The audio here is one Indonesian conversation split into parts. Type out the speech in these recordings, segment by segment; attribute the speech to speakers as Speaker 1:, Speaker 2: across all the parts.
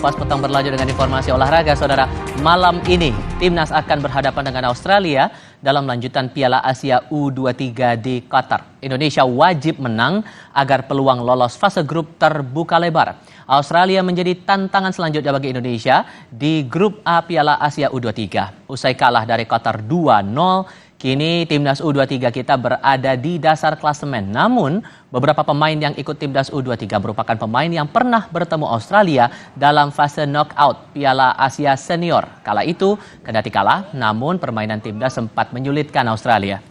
Speaker 1: Kompas Petang berlanjut dengan informasi olahraga, saudara. Malam ini, Timnas akan berhadapan dengan Australia dalam lanjutan Piala Asia U23 di Qatar. Indonesia wajib menang agar peluang lolos fase grup terbuka lebar. Australia menjadi tantangan selanjutnya bagi Indonesia di grup A Piala Asia U23. Usai kalah dari Qatar 2-0, kini Timnas U23 kita berada di dasar klasemen. Namun, beberapa pemain yang ikut Timnas U23 merupakan pemain yang pernah bertemu Australia dalam fase knockout Piala Asia Senior. Kala itu, kendati kalah, namun permainan Timnas sempat menyulitkan Australia.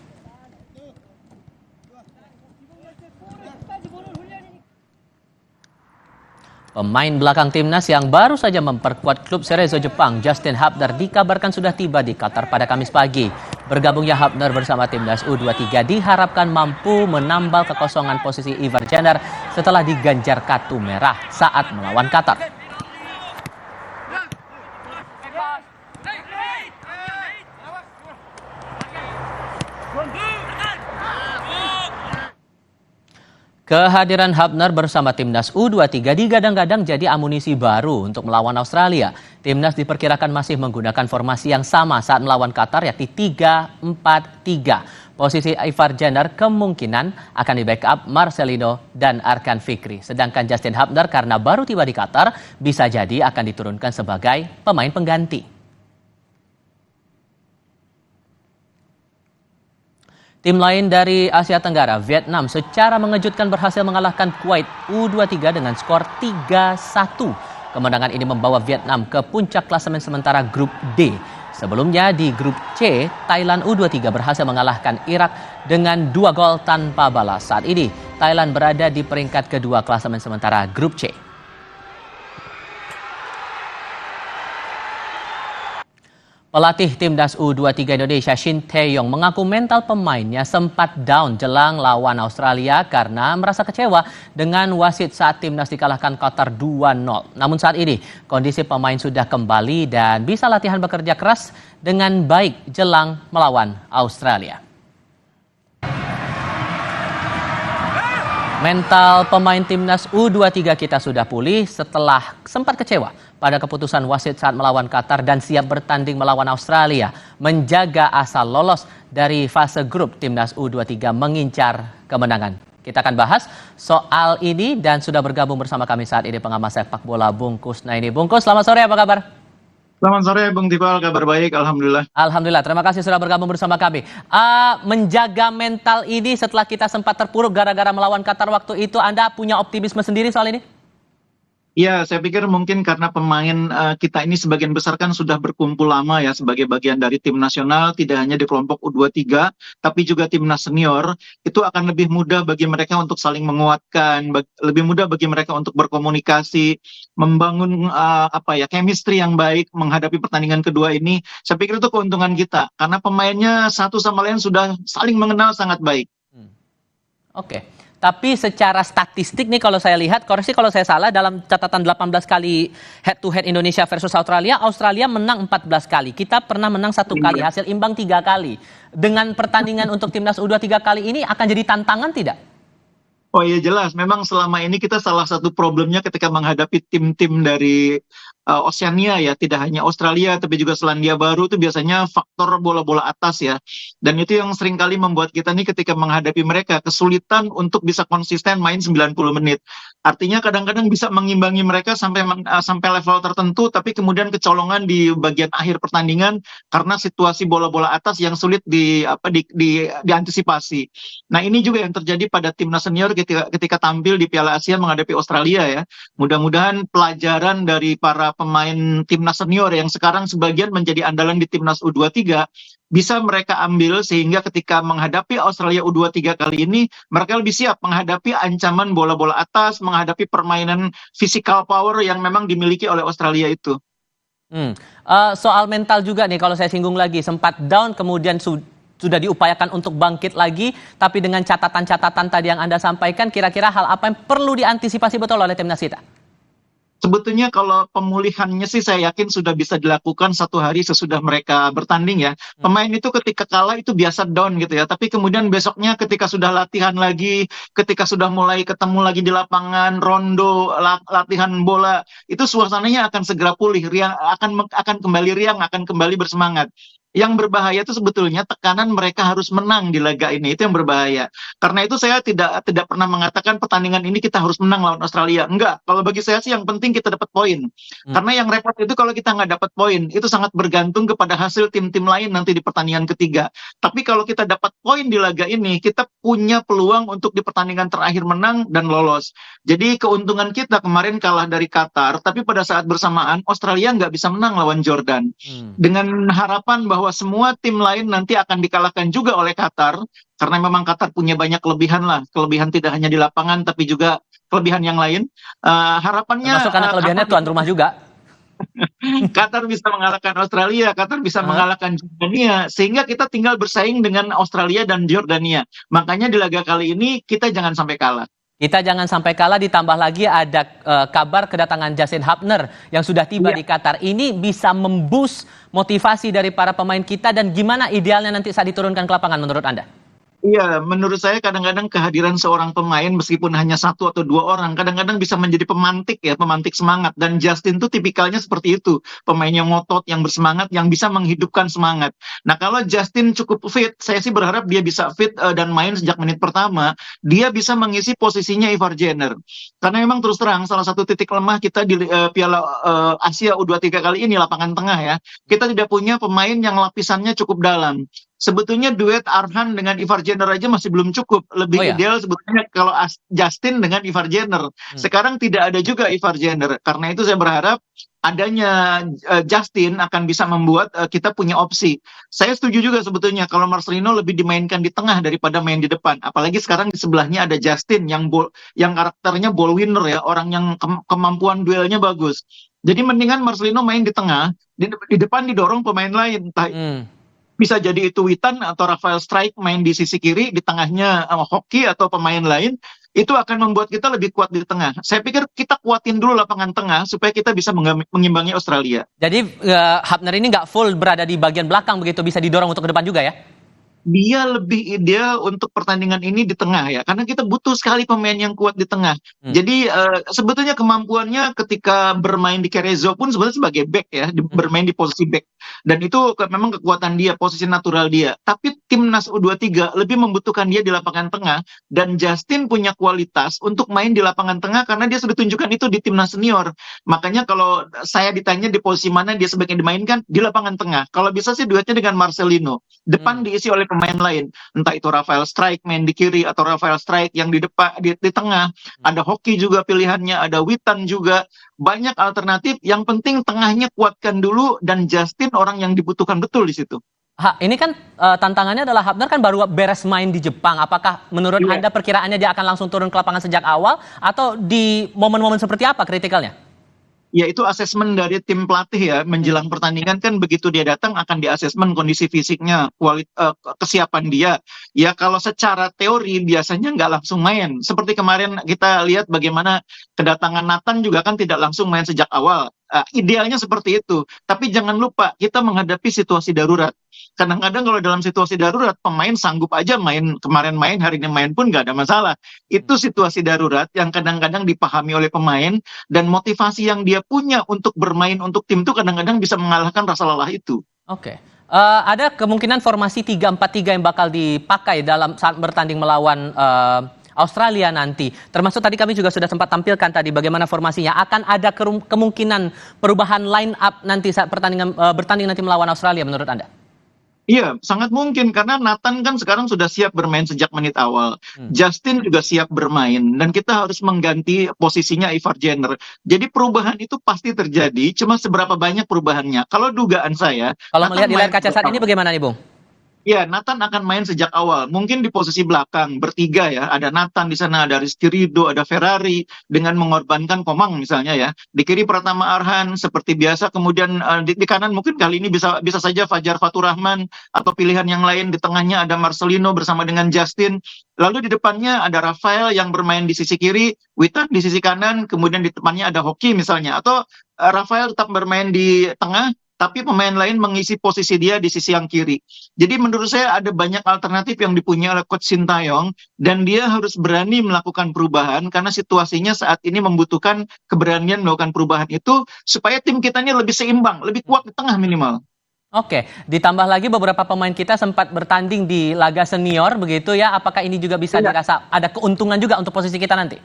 Speaker 1: Pemain belakang Timnas yang baru saja memperkuat klub Cerezo Jepang, Justin Hubner, dikabarkan sudah tiba di Qatar pada Kamis pagi. Bergabungnya Hubner bersama Timnas U23 diharapkan mampu menambal kekosongan posisi Ivar Jenner setelah diganjar kartu merah saat melawan Qatar. Kehadiran Hubner bersama Timnas U23 digadang-gadang jadi amunisi baru untuk melawan Australia. Timnas diperkirakan masih menggunakan formasi yang sama saat melawan Qatar, yakni 3-4-3. Posisi Ivar Jenner kemungkinan akan di-backup Marcelino dan Arkan Fikri. Sedangkan Justin Hubner karena baru tiba di Qatar, bisa jadi akan diturunkan sebagai pemain pengganti. Tim lain dari Asia Tenggara, Vietnam, secara mengejutkan berhasil mengalahkan Kuwait U23 dengan skor 3-1. Kemenangan ini membawa Vietnam ke puncak klasemen sementara grup D. Sebelumnya di grup C, Thailand U23 berhasil mengalahkan Irak dengan 2 gol tanpa balas. Saat ini, Thailand berada di peringkat kedua klasemen sementara grup C. Pelatih Timnas U23 Indonesia Shin Tae-yong mengaku mental pemainnya sempat down jelang lawan Australia karena merasa kecewa dengan wasit saat Timnas dikalahkan Qatar 2-0. Namun saat ini kondisi pemain sudah kembali dan bisa latihan bekerja keras dengan baik jelang melawan Australia. Mental pemain Timnas U23 kita sudah pulih setelah sempat kecewa pada keputusan wasit saat melawan Qatar dan siap bertanding melawan Australia. Menjaga asa lolos dari fase grup, Timnas U23 mengincar kemenangan. Kita akan bahas soal ini dan sudah bergabung bersama kami saat ini pengamat sepak bola Bung Kusnaini. Bung Kus, selamat sore, apa kabar?
Speaker 2: Selamat sore Bung Tifal, kabar baik, Alhamdulillah.
Speaker 1: Alhamdulillah, terima kasih sudah bergabung bersama kami. Menjaga mental ini setelah kita sempat terpuruk gara-gara melawan Qatar waktu itu, Anda punya optimisme sendiri soal ini?
Speaker 2: Ya, saya pikir mungkin karena pemain kita ini sebagian besar kan sudah berkumpul lama ya sebagai bagian dari tim nasional, tidak hanya di kelompok U23, tapi juga timnas senior, itu akan lebih mudah bagi mereka untuk saling menguatkan, lebih mudah bagi mereka untuk berkomunikasi, membangun chemistry yang baik menghadapi pertandingan kedua ini. Saya pikir itu keuntungan kita, karena pemainnya satu sama lain sudah saling mengenal sangat baik.
Speaker 1: Oke. Tapi secara statistik nih kalau saya lihat, koreksi kalau saya salah, dalam catatan 18 kali head to head Indonesia versus Australia, Australia menang 14 kali. Kita pernah menang 1 kali, hasil imbang 3 kali. Dengan pertandingan untuk Timnas U23 kali ini akan jadi tantangan tidak?
Speaker 2: Oh iya jelas, memang selama ini kita salah satu problemnya ketika menghadapi tim-tim dari Oceania ya, tidak hanya Australia tapi juga Selandia Baru itu biasanya faktor bola-bola atas ya. Dan itu yang seringkali membuat kita nih ketika menghadapi mereka kesulitan untuk bisa konsisten main 90 menit. Artinya kadang-kadang bisa mengimbangi mereka sampai level tertentu tapi kemudian kecolongan di bagian akhir pertandingan karena situasi bola-bola atas yang sulit diantisipasi. Nah, ini juga yang terjadi pada timnas senior ketika tampil di Piala Asia menghadapi Australia ya. Mudah-mudahan pelajaran dari para pemain timnas senior yang sekarang sebagian menjadi andalan di timnas U23 bisa mereka ambil sehingga ketika menghadapi Australia U23 kali ini mereka lebih siap menghadapi ancaman bola-bola atas, menghadapi permainan physical power yang memang dimiliki oleh Australia itu.
Speaker 1: Soal mental juga nih kalau saya singgung lagi, sempat down kemudian sudah diupayakan untuk bangkit lagi, tapi dengan catatan-catatan tadi yang Anda sampaikan, kira-kira hal apa yang perlu diantisipasi betul oleh timnas kita?
Speaker 2: Sebetulnya kalau pemulihannya sih saya yakin sudah bisa dilakukan 1 hari sesudah mereka bertanding ya.
Speaker 1: Hmm.
Speaker 2: Pemain itu ketika kalah itu biasa down gitu ya. Tapi kemudian besoknya ketika sudah latihan lagi, ketika sudah mulai ketemu lagi di lapangan, rondo, latihan bola, itu suasananya akan segera pulih, riang, akan kembali riang, akan kembali bersemangat. Yang berbahaya itu sebetulnya tekanan mereka harus menang di laga ini, itu yang berbahaya. Karena itu saya tidak pernah mengatakan pertandingan ini kita harus menang lawan Australia. Enggak, kalau bagi saya sih yang penting kita dapat poin.
Speaker 1: Hmm.
Speaker 2: Karena yang repot itu kalau kita nggak dapat poin, itu sangat bergantung kepada hasil tim-tim lain nanti di pertandingan ketiga. Tapi kalau kita dapat poin di laga ini, kita punya peluang untuk di pertandingan terakhir menang dan lolos. Jadi keuntungan kita kemarin kalah dari Qatar, tapi pada saat bersamaan Australia nggak bisa menang lawan Jordan. Dengan harapan bahwa semua tim lain nanti akan dikalahkan juga oleh Qatar, karena memang Qatar punya banyak kelebihan lah, kelebihan tidak hanya di lapangan tapi juga kelebihan yang lain. Harapannya
Speaker 1: Termasuk karena kelebihannya tuan rumah juga.
Speaker 2: Qatar bisa mengalahkan Australia, Qatar bisa mengalahkan Jordania, sehingga kita tinggal bersaing dengan Australia dan Jordania. Makanya di laga kali ini kita jangan sampai kalah.
Speaker 1: Kita jangan sampai kalah, ditambah lagi ada kabar kedatangan Justin Hubner yang sudah tiba di Qatar. Ini bisa memboost motivasi dari para pemain kita, dan gimana idealnya nanti saat diturunkan ke lapangan menurut Anda?
Speaker 2: Iya, menurut saya kadang-kadang kehadiran seorang pemain meskipun hanya 1 atau 2 orang, kadang-kadang bisa menjadi pemantik ya, pemantik semangat. Dan Justin tuh tipikalnya seperti itu, pemain yang ngotot, yang bersemangat, yang bisa menghidupkan semangat. Nah, kalau Justin cukup fit, saya sih berharap dia bisa fit dan main sejak menit pertama. Dia bisa mengisi posisinya Ivar Jenner. Karena memang terus terang salah satu titik lemah kita di Piala Asia U23 kali ini lapangan tengah ya. Kita tidak punya pemain yang lapisannya cukup dalam. Sebetulnya duet Arhan dengan Ivar Jenner aja masih belum cukup. Lebih ideal sebetulnya kalau Justin dengan Ivar Jenner. Sekarang tidak ada juga Ivar Jenner. Karena itu saya berharap adanya Justin akan bisa membuat kita punya opsi. Saya setuju juga sebetulnya kalau Marcelino lebih dimainkan di tengah daripada main di depan. Apalagi sekarang di sebelahnya ada Justin yang karakternya ball winner ya, orang yang kemampuan duelnya bagus. Jadi mendingan Marcelino main di tengah, di depan didorong pemain lain. Bisa jadi itu Witan atau Rafael Strike main di sisi kiri, di tengahnya Hoki atau pemain lain, itu akan membuat kita lebih kuat di tengah. Saya pikir kita kuatin dulu lapangan tengah supaya kita bisa mengimbangi Australia.
Speaker 1: Jadi Hubner ini nggak full berada di bagian belakang begitu, bisa didorong untuk ke depan juga ya?
Speaker 2: Dia lebih ideal untuk pertandingan ini di tengah ya, karena kita butuh sekali pemain yang kuat di tengah. Jadi sebetulnya kemampuannya ketika bermain di Cerezo pun sebenarnya sebagai back ya, bermain di posisi back, dan itu memang kekuatan dia, posisi natural dia. Tapi timnas U23 lebih membutuhkan dia di lapangan tengah, dan Justin punya kualitas untuk main di lapangan tengah karena dia sudah tunjukkan itu di timnas senior. Makanya kalau saya ditanya di posisi mana dia sebaiknya dimainkan, di lapangan tengah. Kalau bisa sih duetnya dengan Marcelino, depan diisi oleh pemain lain, entah itu Rafael Strike main di kiri atau Rafael Strike yang di depan, di tengah. Ada Hoki juga pilihannya, ada Witan juga, banyak alternatif. Yang penting tengahnya kuatkan dulu, dan Justin orang yang dibutuhkan betul di situ.
Speaker 1: Ini kan tantangannya adalah Hubner kan baru beres main di Jepang. Apakah menurut Anda perkiraannya dia akan langsung turun ke lapangan sejak awal, atau di momen-momen seperti apa kritikalnya?
Speaker 2: Ya, itu asesmen dari tim pelatih ya, menjelang pertandingan kan begitu dia datang akan diasesmen kondisi fisiknya, kesiapan dia. Ya kalau secara teori biasanya nggak langsung main. Seperti kemarin kita lihat bagaimana kedatangan Nathan juga kan tidak langsung main sejak awal. Idealnya seperti itu. Tapi jangan lupa kita menghadapi situasi darurat. Kadang-kadang kalau dalam situasi darurat pemain sanggup aja main, kemarin main, hari ini main pun nggak ada masalah. Itu situasi darurat yang kadang-kadang dipahami oleh pemain, dan motivasi yang dia punya untuk bermain untuk tim itu kadang-kadang bisa mengalahkan rasa lelah itu.
Speaker 1: Oke. Ada kemungkinan formasi 3-4-3 yang bakal dipakai dalam saat bertanding melawan Australia nanti. Termasuk tadi kami juga sudah sempat tampilkan tadi bagaimana formasinya. Akan ada kemungkinan perubahan line up nanti saat bertanding nanti melawan Australia menurut Anda?
Speaker 2: Iya, sangat mungkin karena Nathan kan sekarang sudah siap bermain sejak menit awal. Justin juga siap bermain, dan kita harus mengganti posisinya Ivar Jenner. Jadi perubahan itu pasti terjadi, cuma seberapa banyak perubahannya. Kalau dugaan saya,
Speaker 1: kalau melihat di layar kaca saat ini bagaimana nih, Bung?
Speaker 2: Ya, Nathan akan main sejak awal. Mungkin di posisi belakang, bertiga ya. Ada Nathan di sana, ada Rizky Ridho, ada Ferrari, dengan mengorbankan Komang misalnya ya. Di kiri Pratama Arhan, seperti biasa. Kemudian di kanan mungkin kali ini bisa bisa saja Fajar Faturrahman, atau pilihan yang lain. Di tengahnya ada Marcelino bersama dengan Justin. Lalu di depannya ada Rafael yang bermain di sisi kiri, Witan di sisi kanan, kemudian di depannya ada Hoki misalnya. Atau Rafael tetap bermain di tengah, tapi pemain lain mengisi posisi dia di sisi yang kiri. Jadi menurut saya ada banyak alternatif yang dipunyai oleh Coach Sintayong, dan dia harus berani melakukan perubahan karena situasinya saat ini membutuhkan keberanian melakukan perubahan itu supaya tim kita ini lebih seimbang, lebih kuat di tengah minimal.
Speaker 1: Oke, ditambah lagi beberapa pemain kita sempat bertanding di laga senior begitu ya. Apakah ini juga bisa
Speaker 2: Iya.
Speaker 1: dirasa ada keuntungan juga untuk posisi kita nanti?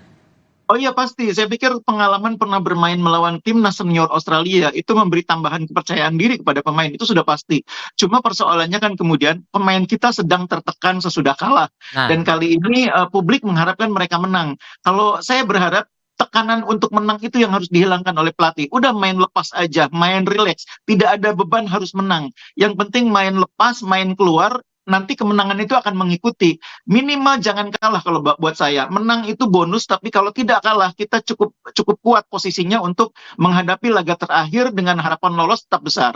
Speaker 2: Oh iya pasti, saya pikir pengalaman pernah bermain melawan timnas senior Australia itu memberi tambahan kepercayaan diri kepada pemain, itu sudah pasti. Cuma persoalannya kan kemudian pemain kita sedang tertekan sesudah kalah.
Speaker 1: Nah,
Speaker 2: Dan kali ini publik mengharapkan mereka menang. Kalau saya berharap tekanan untuk menang itu yang harus dihilangkan oleh pelatih. Udah main lepas aja, main relax, tidak ada beban harus menang. Yang penting main lepas, main keluar, nanti kemenangan itu akan mengikuti. Minimal jangan kalah kalau buat saya. Menang itu bonus, tapi kalau tidak kalah kita cukup cukup kuat posisinya untuk menghadapi laga terakhir dengan harapan lolos tetap besar.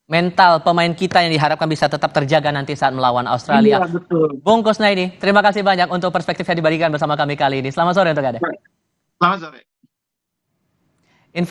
Speaker 1: mental pemain kita yang diharapkan bisa tetap terjaga nanti saat melawan
Speaker 2: Iya,
Speaker 1: Australia.
Speaker 2: betul.
Speaker 1: Bung Kusnaini, terima kasih banyak untuk perspektif yang diberikan bersama kami kali ini. Selamat sore untuk Anda.
Speaker 2: Selamat sore.